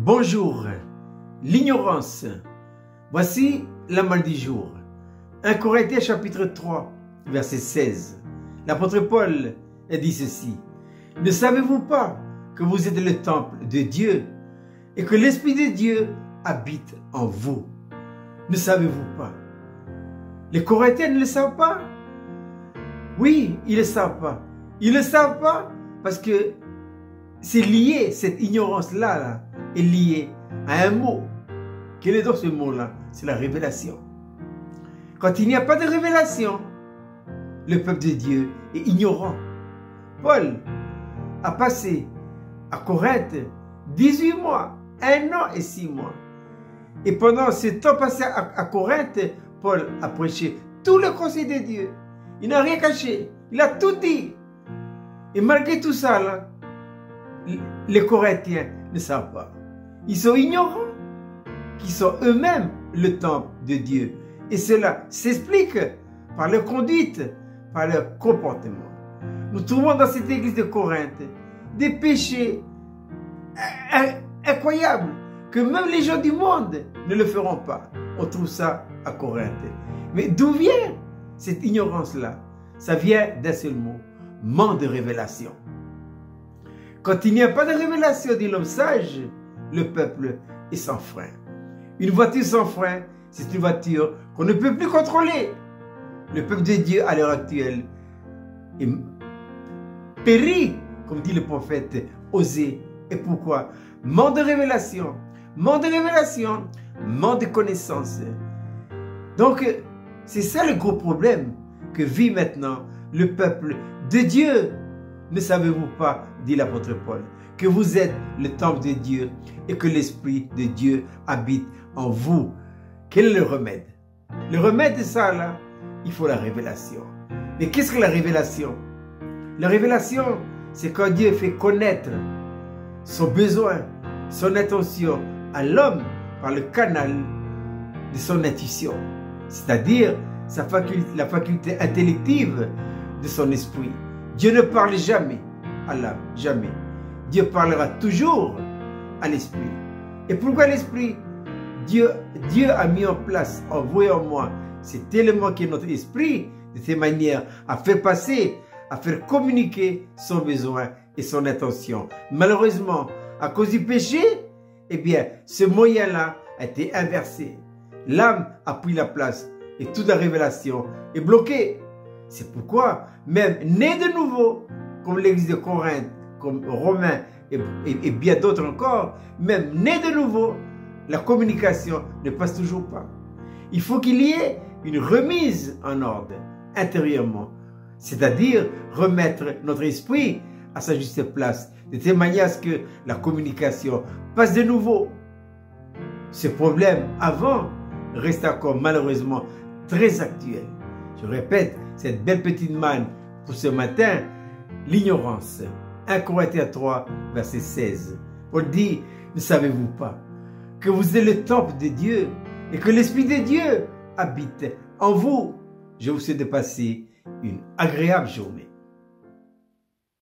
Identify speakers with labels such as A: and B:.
A: Bonjour, l'ignorance. Voici la morale du jour. 1 Corinthiens chapitre 3, verset 16. L'apôtre Paul a dit ceci. Ne savez-vous pas que vous êtes le temple de Dieu et que l'Esprit de Dieu habite en vous? Ne savez-vous pas? Les Corinthiens ne le savent pas? Oui, ils ne le savent pas. Ils ne le savent pas parce que c'est lié, cette ignorance-là est liée à un mot. Quel est donc ce mot-là? C'est la révélation. Quand il n'y a pas de révélation, le peuple de Dieu est ignorant. Paul a passé à Corinthe 18 mois, 1 an et 6 mois. Et pendant ce temps passé à Corinthe, Paul a prêché tout le conseil de Dieu. Il n'a rien caché. Il a tout dit. Et malgré tout ça, là, les Corinthiens ne savent pas. Ils sont ignorants, qui sont eux-mêmes le temple de Dieu. Et cela s'explique par leur conduite, par leur comportement. Nous trouvons dans cette église de Corinthe des péchés incroyables que même les gens du monde ne le feront pas. On trouve ça à Corinthe. Mais d'où vient cette ignorance-là? Ça vient d'un seul mot, manque de révélation. Quand il n'y a pas de révélation de l'homme sage, le peuple est sans frein. Une voiture sans frein, c'est une voiture qu'on ne peut plus contrôler. Le peuple de Dieu à l'heure actuelle est péri, comme dit le prophète Osée. Et pourquoi? Manque de révélation, manque de révélation, manque de connaissance. Donc, c'est ça le gros problème que vit maintenant le peuple de Dieu. Ne savez-vous pas, dit l'apôtre Paul, que vous êtes le temple de Dieu et que l'Esprit de Dieu habite en vous? Quel est le remède? Le remède de ça, là, il faut la révélation. Mais qu'est-ce que la révélation? La révélation, c'est quand Dieu fait connaître son besoin, son intention à l'homme par le canal de son intuition, c'est-à-dire la faculté intellective de son esprit. Dieu ne parle jamais à l'âme, jamais. Dieu parlera toujours à l'esprit. Et pourquoi l'esprit? Dieu a mis en place en vous et en moi cet élément qui est notre esprit, de cette manière à faire passer, à faire communiquer son besoin et son intention. Malheureusement, à cause du péché, eh bien, ce moyen-là a été inversé. L'âme a pris la place et toute la révélation est bloquée. C'est pourquoi, même né de nouveau, comme l'église de Corinthe, comme Romains et bien d'autres encore, même né de nouveau, la communication ne passe toujours pas. Il faut qu'il y ait une remise en ordre intérieurement, c'est-à-dire remettre notre esprit à sa juste place, de telle manière à ce que la communication passe de nouveau. Ce problème avant reste encore malheureusement très actuel. Je répète, cette belle petite manne pour ce matin, l'ignorance. 1 Corinthiens 3, verset 16. Paul dit, ne savez-vous pas que vous êtes le temple de Dieu et que l'Esprit de Dieu habite en vous? Je vous souhaite de passer une agréable journée.